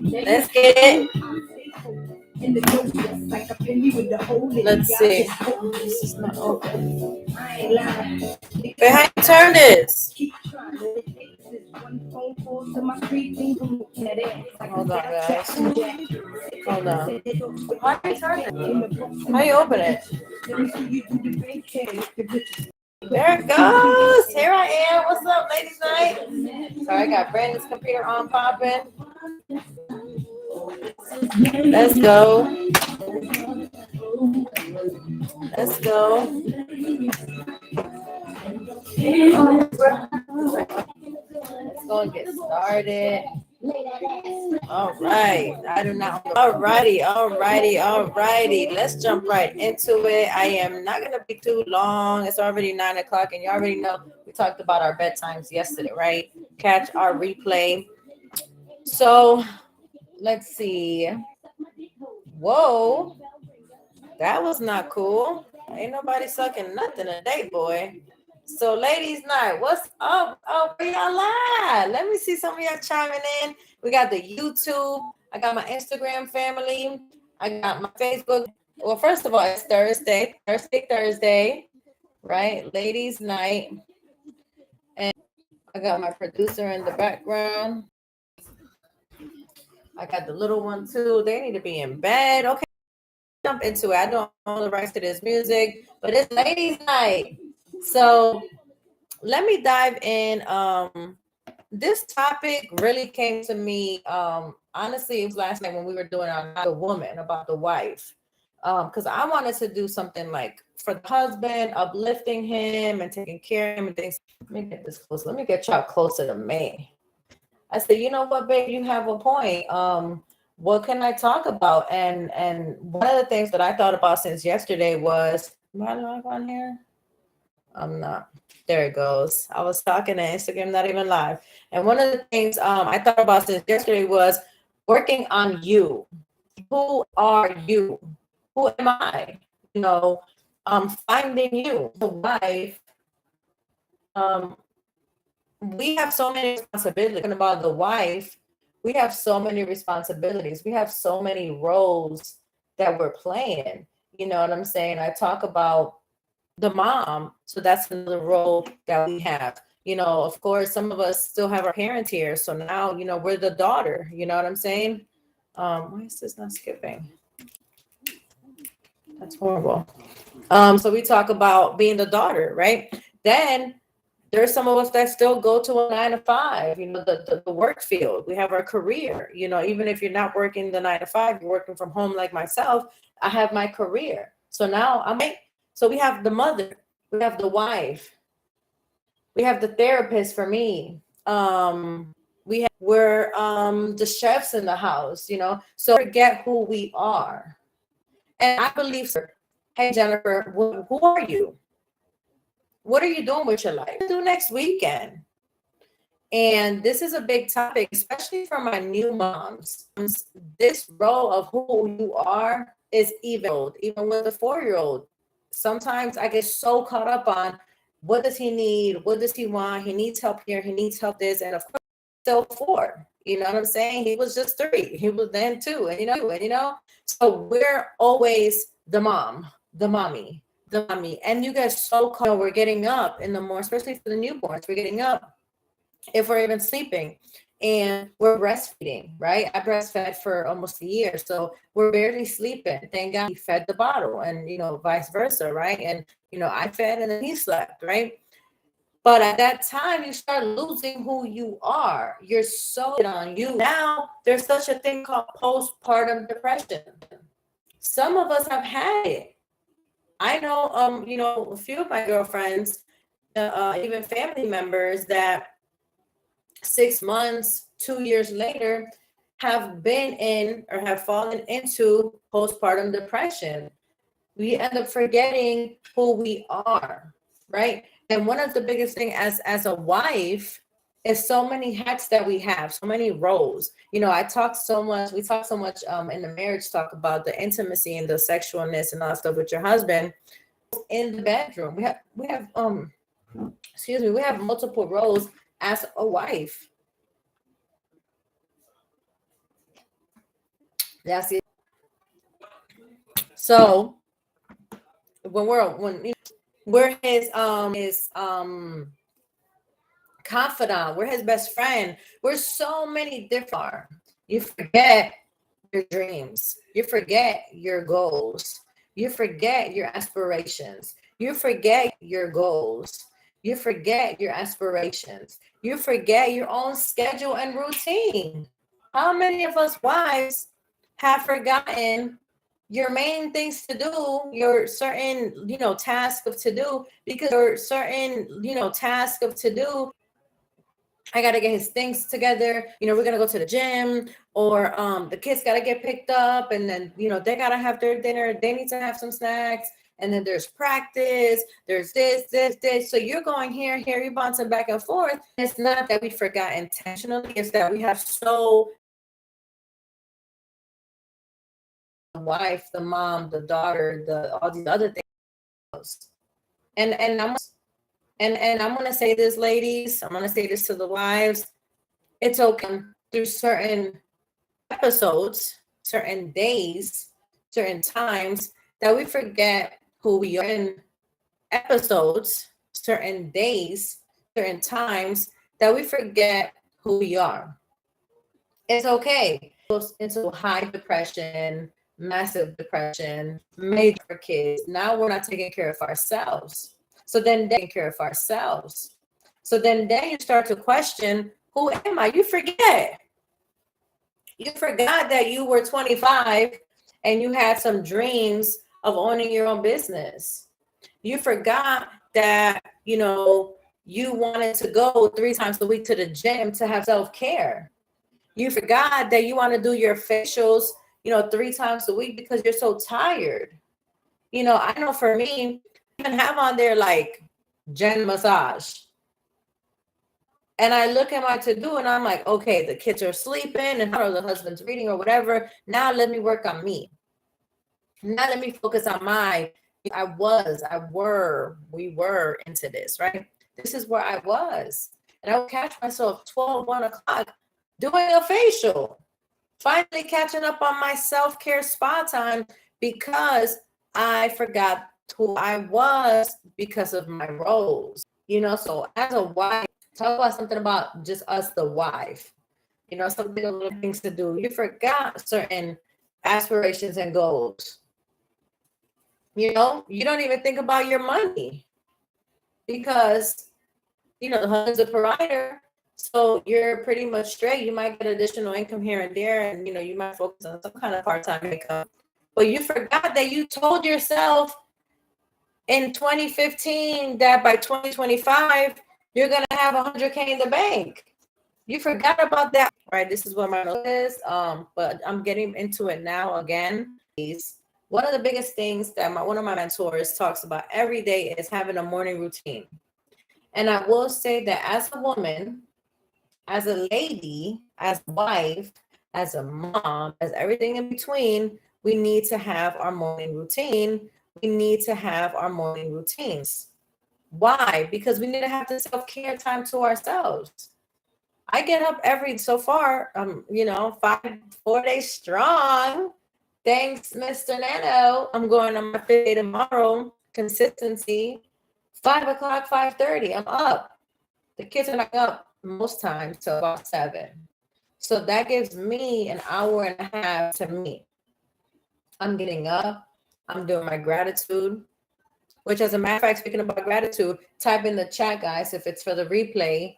Let's get it. Let's see. This is not open. Wait, how you turn this? Hold on, guys. Hold on. How do you turn it? How you open it? There it goes. Here I am. What's up, ladies' night? Sorry, I got Brandon's computer on popping. Let's go. Let's go. Let's go and get started. All right. I do not. All righty. All righty. All righty. Let's jump right into it. I am not going to be too long. It's already 9 o'clock, and you already know we talked about our bedtimes yesterday, right? Catch our replay. So let's see. Whoa. That was not cool. Ain't nobody sucking nothing today, boy. So, ladies' night, what's up? Oh, we are live. Let me see some of y'all chiming in. We got the YouTube. I got my Instagram family. I got my Facebook. Well, first of all, it's Thursday, right? Ladies' night. And I got my producer in the background. I got the little one too. They need to be in bed. Okay. Jump into it. I don't own the rights to this music, but it's ladies' night. So let me dive in. This topic really came to me. Honestly, it was last night when we were doing on the woman about the wife. Because I wanted to do something like for the husband, uplifting him and taking care of him and things. Let me get this close. Let me get y'all closer to me. I said, you know what, babe, you have a point. What can I talk about? And one of the things that I thought about since yesterday was, am I live on here? I'm not. There it goes. I was talking to Instagram, not even live. And one of the things I thought about since yesterday was working on you. Who are you? Who am I? You know, finding you, the wife. We have so many responsibilities. Talking about the wife, we have so many responsibilities. We have so many roles that we're playing. You know what I'm saying? I talk about the mom, so that's another role that we have. You know, of course, some of us still have our parents here, so now you know we're the daughter. You know what I'm saying? Why is this not skipping? That's horrible. So we talk about being the daughter, right? Then there's some of us that still go to a 9 to 5, you know, the work field. We have our career, you know, even if you're not working the 9 to 5, you're working from home like myself. I have my career. So now so we have the mother, we have the wife, we have the therapist for me. We're the chefs in the house, you know, so forget who we are. And I believe, sir, hey, Jennifer, who are you? What are you doing with your life? What do next weekend? And this is a big topic, especially for my new moms. This role of who you are is even with a 4-year-old. Sometimes I get so caught up on what does he need? What does he want? He needs help here. He needs help this. And of course, still 4. You know what I'm saying? He was just 3. He was then 2. And you know, so we're always the mom, the mommy. And you guys so caught, we're getting up in the morning, especially for the newborns. We're getting up if we're even sleeping and we're breastfeeding, right? I breastfed for almost a year, so we're barely sleeping. Thank God he fed the bottle, and you know, vice versa, right? And you know, I fed and then he slept, right? But at that time, you start losing who you are. You're so on you. Now there's such a thing called postpartum depression. Some of us have had it. I know, you know, a few of my girlfriends, even family members that 6 months, 2 years later, have been in or have fallen into postpartum depression. We end up forgetting who we are, right? And one of the biggest thing as a wife is so many hats that we have, so many roles. You know, we talk so much in the marriage talk about the intimacy and the sexualness and all that stuff with your husband in the bedroom. We have we have multiple roles as a wife. That's it. So we're his confidant, we're his best friend, we're so many different. You forget your dreams, you forget your goals, you forget your aspirations, you forget your goals, you forget your aspirations, you forget your own schedule and routine. How many of us wives have forgotten your main things to do, your certain, task of to do, because your certain, task of to do, I gotta get his things together. We're gonna go to the gym, or the kids gotta get picked up, and then they gotta have their dinner. They need to have some snacks, and then there's practice. There's this. So you're going here, you're bouncing back and forth. It's not that we forgot intentionally. It's that we have so the wife, the mom, the daughter, all these other things, and I'm gonna say this, ladies. I'm gonna say this to the wives. It's okay through certain episodes, certain days, certain times that we forget who we are in episodes, certain days, certain times that we forget who we are. It's okay. Into high depression, massive depression, major kids. Now we're not taking care of ourselves. So then taking care of ourselves. So then you start to question, who am I? You forget. You forgot that you were 25 and you had some dreams of owning your own business. You forgot that, you wanted to go 3 times a week to the gym to have self-care. You forgot that you want to do your facials, 3 times a week because you're so tired. I know for me, I even have on there like Gen massage. And I look at my to-do and I'm like, okay, the kids are sleeping and or the husband's reading or whatever. Now let me work on me. Now let me focus on we were into this, right? This is where I was. And I would catch myself 12, 1 o'clock doing a facial. Finally catching up on my self-care spa time because I forgot who I was because of my roles. So as a wife, talk about something about just us, the wife. Some little things to do. You forgot certain aspirations and goals. You don't even think about your money because, the husband's a provider. So you're pretty much straight. You might get additional income here and there, and, you might focus on some kind of part-time income. But you forgot that you told yourself in 2015 that by 2025, you're going to have 100K in the bank. You forgot about that, right? This is what my note is. But I'm getting into it now again. One of the biggest things that one of my mentors talks about every day is having a morning routine. And I will say that as a woman, as a lady, as a wife, as a mom, as everything in between, we need to have our morning routine. We need to have our morning routines. Why? Because we need to have the self-care time to ourselves. I get up so far, 4 days strong. Thanks, Mr. Nano. I'm going on my 5th day tomorrow. Consistency. 5 o'clock, 5:30. I'm up. The kids are not up most times till about 7. So that gives me an hour and a half to me. I'm getting up. I'm doing my gratitude, which, as a matter of fact, speaking about gratitude, type in the chat, guys, if it's for the replay.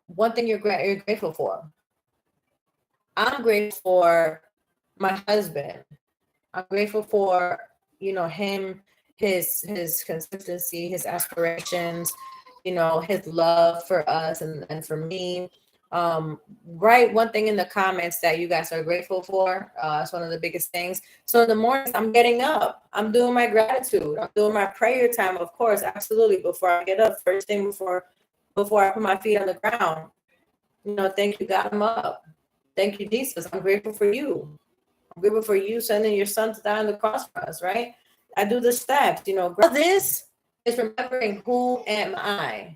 One thing you're grateful for. I'm grateful for my husband. I'm grateful for, him, his consistency, his aspirations, his love for us and for me. Write one thing in the comments that you guys are grateful for. It's one of the biggest things. So in the mornings, I'm getting up. I'm doing my gratitude. I'm doing my prayer time, of course, absolutely. Before I get up, first thing before I put my feet on the ground. Thank you, God, I'm up. Thank you, Jesus. I'm grateful for you. I'm grateful for you sending your son to die on the cross for us, right? I do the steps, This is remembering, who am I?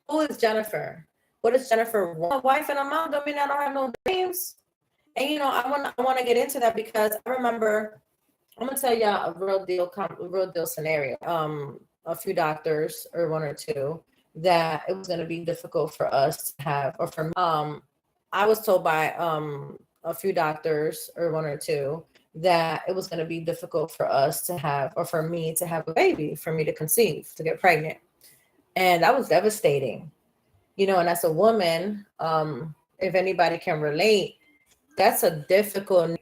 Who is Jennifer? What is Jennifer? A wife and a mom don't mean I don't have no dreams. And I want to get into that because I remember, I'm gonna tell y'all a real deal scenario. A few doctors, or one or two, that it was gonna be difficult for us to have, or for me. I was told by a few doctors, or one or two, that it was gonna be difficult for us to have, or for me to have a baby, for me to conceive, to get pregnant, and that was devastating. And as a woman, if anybody can relate, that's a difficult.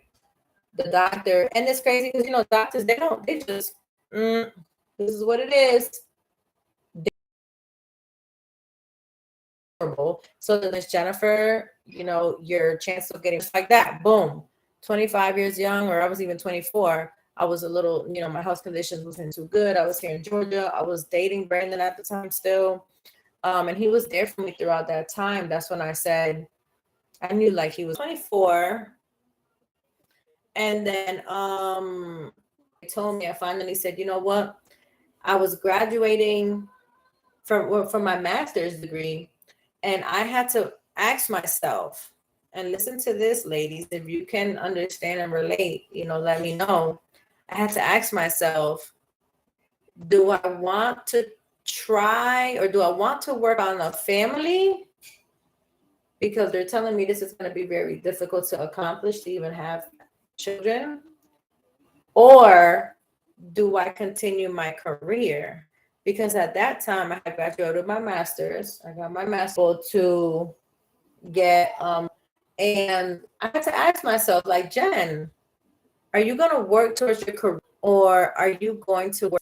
The doctor, and it's crazy because doctors, they just, mm, this is what it is. Horrible. So then Miss Jennifer, your chance of getting just like that, boom, 25 years young, or I was even 24. I was a little, my health conditions wasn't too good. I was here in Georgia. I was dating Brandon at the time still. And he was there for me throughout that time. That's when I said, I knew, like, he was 24. And then he told me, I finally said, you know what? I was graduating from my master's degree, and I had to ask myself, and listen to this, ladies, if you can understand and relate, let me know. I had to ask myself, do I want to try, or do I want to work on a family? Because they're telling me this is going to be very difficult to accomplish, to even have children. Or do I continue my career? Because at that time I had graduated with my master's. I got my master's to get and I had to ask myself, like, Jen, are you going to work towards your career, or are you going to work?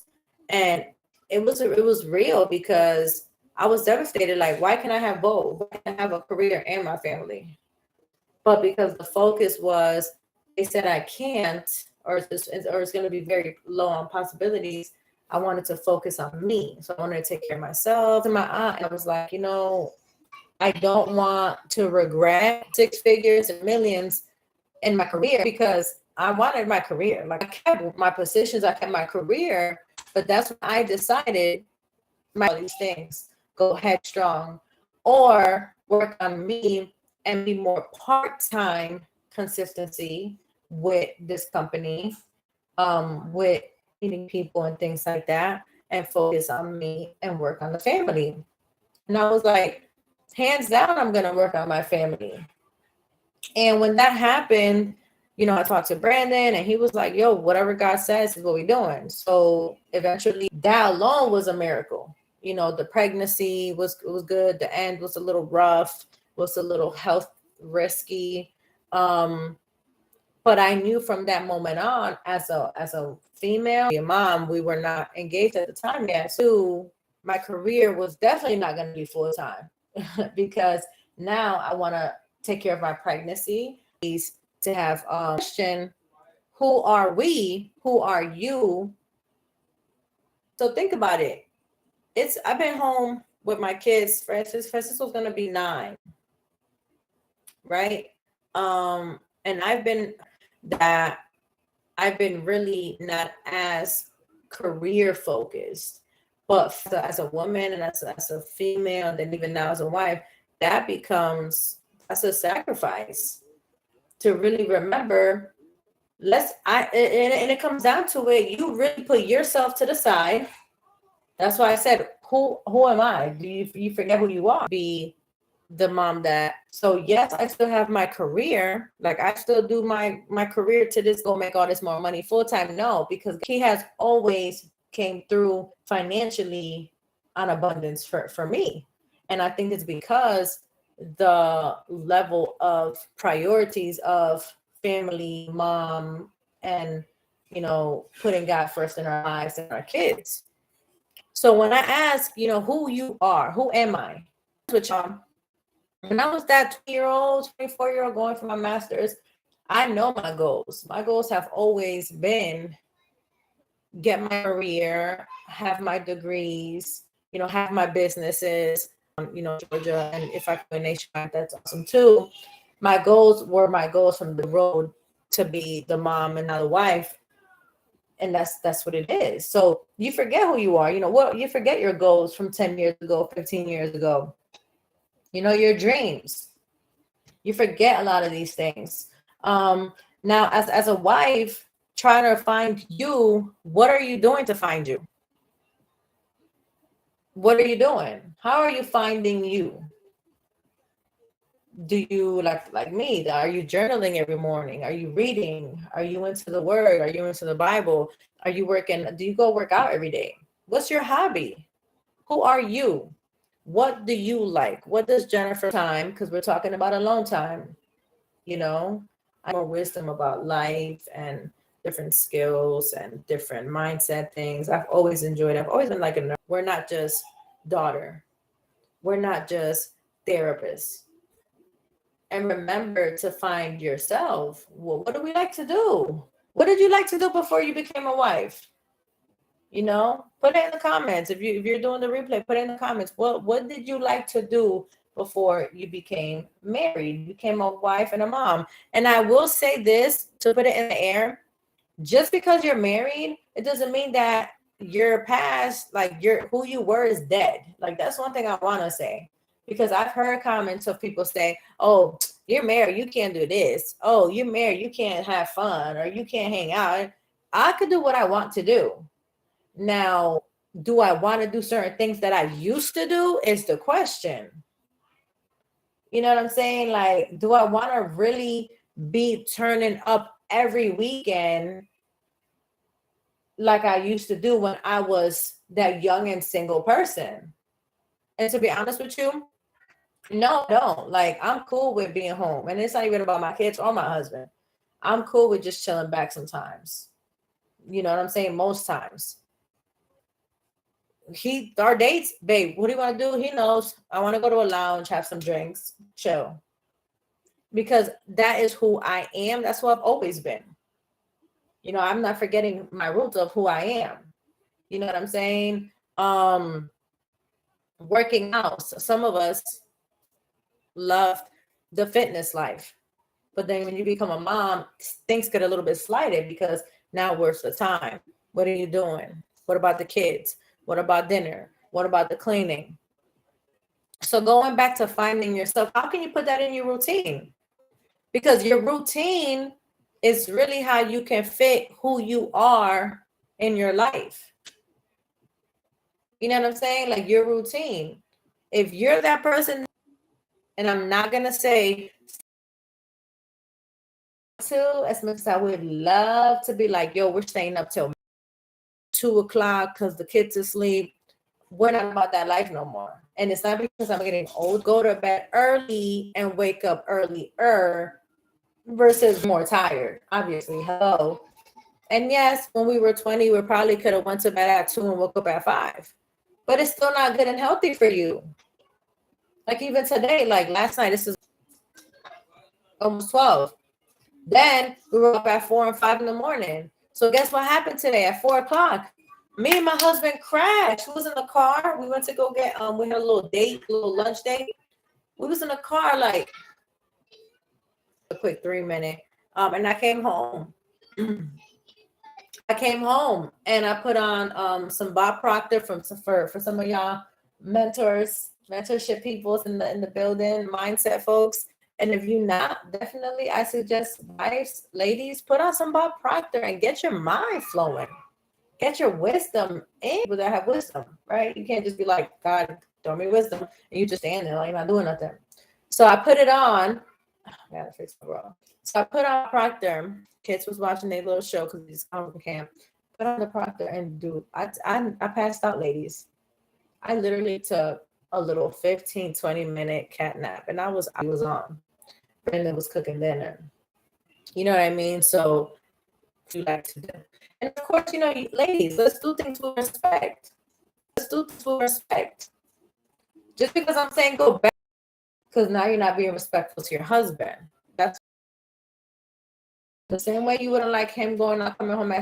And it was real, because I was devastated. Like, why can I have both? Why can I have a career and my family? But because the focus was, they said I can't, or it's going to be very low on possibilities. I wanted to focus on me. So I wanted to take care of myself and my aunt. And I was like, I don't want to regret six figures and millions in my career, because I wanted my career. Like, I kept my positions, I kept my career, but that's when I decided all these things, go headstrong, or work on me and be more part-time consistency with this company, with meeting people and things like that, and focus on me and work on the family. And I was like, hands down, I'm gonna work on my family. And when that happened, I talked to Brandon, and he was like, yo, whatever God says is what we're doing. So eventually that alone was a miracle. The pregnancy was good. The end was a little rough, was a little health risky. But I knew from that moment on, as a female, a mom, we were not engaged at the time yet. So my career was definitely not going to be full time because now I want to take care of my pregnancy, to have question, who are we? Who are you? So think about it. I've been home with my kids. Francis was gonna be 9, right? And I've been really not as career focused, but as a woman, and as a female, and then even now as a wife, that's a sacrifice to really remember. And it comes down to it. You really put yourself to the side. That's why I said, who am I? Do you forget who you are? Be the mom that. So yes, I still have my career. Like, I still do my career to this, go make all this more money full time. No, because he has always came through financially on abundance for me. And I think it's because the level of priorities of family, mom, and putting God first in our lives and our kids. So when I ask, who you are, who am I? With y'all, when I was that 20-year-old, 24-year-old going for my master's, I know my goals. My goals have always been get my career, have my degrees, have my businesses, Georgia, and if I could nationwide, that's awesome too. My goals were my goals from the road to be the mom and now the wife. And that's what it is. So you forget who you are. You forget your goals from 10 years ago, 15 years ago, your dreams. You forget a lot of these things. Now, as a wife, trying to find you, what are you doing to find you? What are you doing? How are you finding you? Do you like me? Are you journaling every morning? Are you reading? Are you into the word? Are you into the Bible? Are you working? Do you go work out every day? What's your hobby? Who are you? What do you like? What does Jennifer time? Because we're talking about alone time, you know, more wisdom about life and different skills and different mindset things. I've always enjoyed. I've always been like a nerd. We're not just daughter. We're not just therapist. And remember to find yourself. Well, what do we like to do? What did you like to do before you became a wife? You know, put it in the comments. If you're doing the replay, put it in the comments. What did you like to do before you became married, became a wife and a mom? And I will say this to put it in the air: just because you're married, it doesn't mean that your past, like your who you were, is dead. Like that's one thing I want to say, because I've heard comments of people say, "Oh, you're married, you can't do this. Oh, you're married, you can't have fun, or you can't hang out." I could do what I want to do. Now, do I want to do certain things that I used to do is the question. You know what I'm saying? Like, do I want to really be turning up every weekend like I used to do when I was that young and single person? And to be honest with you, no, I don't. Like, I'm cool with being home. And it's not even about my kids or my husband. I'm cool with just chilling back sometimes. You know what I'm saying? Most times. Our dates, babe, what do you want to do? He knows. I want to go to a lounge, have some drinks, chill. Because that is who I am. That's who I've always been. You know, I'm not forgetting my roots of who I am. You know what I'm saying? Working out. So some of us love the fitness life. But then when you become a mom, things get a little bit slighted because now where's the time? What are you doing? What about the kids? What about dinner? What about the cleaning? So going back to finding yourself, how can you put that in your routine? Because your routine is really how you can fit who you are in your life. You know what I'm saying? Like your routine. If you're that person, and I'm not going to say to, as much as I would love to be like, yo, we're staying up till 2 o'clock because the kids are asleep. We're not about that life no more. And it's not because I'm getting old. Go to bed early and wake up earlier versus more tired, obviously. Hello. And yes, when we were 20, we probably could have went to bed at 2 and woke up at 5. But it's still not good and healthy for you. Like even today, like last night, this is almost 12. Then we were up at 4 and 5 in the morning. So guess what happened today at 4 o'clock? Me and my husband crashed. We was in the car. We went to go get we had a little date, a little lunch date. We was in the car like a quick 3 minute. And I came home. I came home and I put on some Bob Proctor for some of y'all mentorship people in the building, mindset folks. And if you not, definitely I suggest wives, ladies, put on some Bob Proctor and get your mind flowing. Get your wisdom in. People that have wisdom, right? You can't just be like, God, throw me wisdom, and you just stand there like you're not doing nothing. So I put it on. I gotta fix my bra. So I put on Proctor. Kids was watching their little show because he's come from camp. Put on the Proctor and dude, I passed out, ladies. I literally took a little 15, 20-minute cat nap, and I was on. Brandon was cooking dinner. You know what I mean? So you like to do. And of course, you know, ladies, let's do things with respect. Let's do things with respect. Just because I'm saying go back, because now you're not being respectful to your husband. That's the same way you wouldn't like him going out, coming home.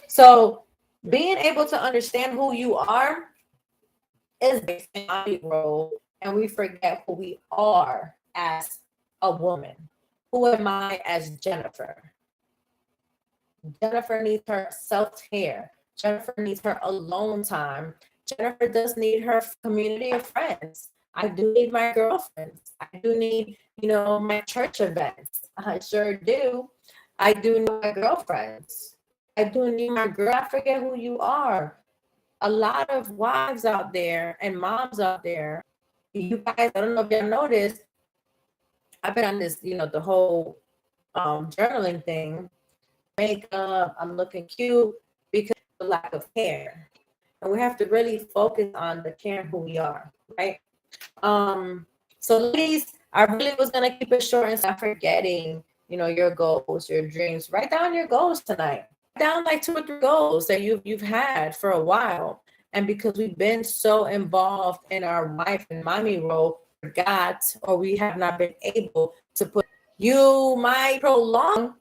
So being able to understand who you are is based on your role, and we forget who we are as a woman. Who am I as Jennifer? Jennifer needs her self-care. Jennifer needs her alone time. Jennifer does need her community of friends. I do need my girlfriends. I do need, my church events. I sure do. I do need my girlfriends. I do need my girl. I forget who you are. A lot of wives out there and moms out there, you guys, I don't know if y'all noticed, I've been on this, the whole journaling thing. Makeup, I'm looking cute because of the lack of care. And we have to really focus on the care and who we are, right? So ladies, I really was gonna keep it short and stop forgetting, your goals, your dreams. Write down your goals tonight. Write down like 2 or 3 goals that you've had for a while. And because we've been so involved in our wife and mommy role, forgot, or we have not been able to put, you might prolong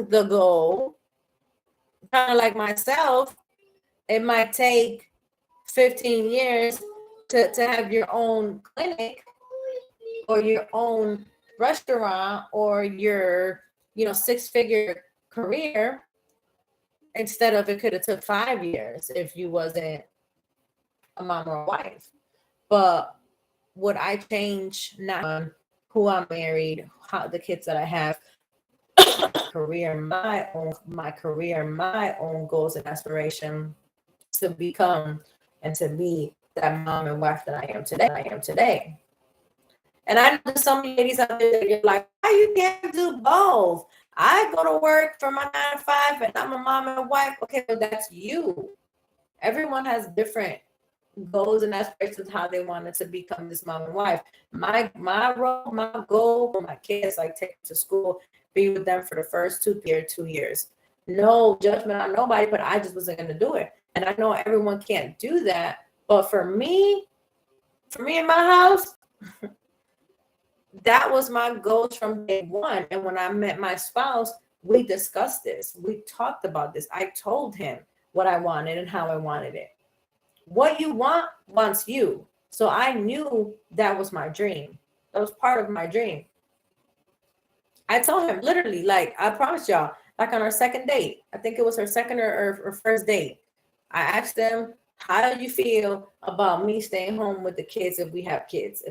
the goal, kind of like myself. It might take 15 years to have your own clinic or your own restaurant or your 6-figure career, instead of it could have took 5 years if you wasn't a mom or a wife. But would I change not who I'm married, how the kids that I have, my career, my own goals and aspiration to become and to be that mom and wife that I am today. And I know there's some ladies out there that you're like, why you can't do both? I go to work for my 9 to 5 and I'm a mom and wife. Okay, well, that's you. Everyone has different goals and aspirations, how they wanted to become this mom and wife. My role, my goal for my kids, like take them to school, be with them for the first 2 years. No judgment on nobody, but I just wasn't going to do it. And I know everyone can't do that. But for me in my house, that was my goals from day one. And when I met my spouse, we discussed this. We talked about this. I told him what I wanted and how I wanted it. What you want wants you. So I knew that was my dream. That was part of my dream. I told him literally, like, I promise y'all, like on our second date, I think it was her second or first date, I asked them, how do you feel about me staying home with the kids if we have kids?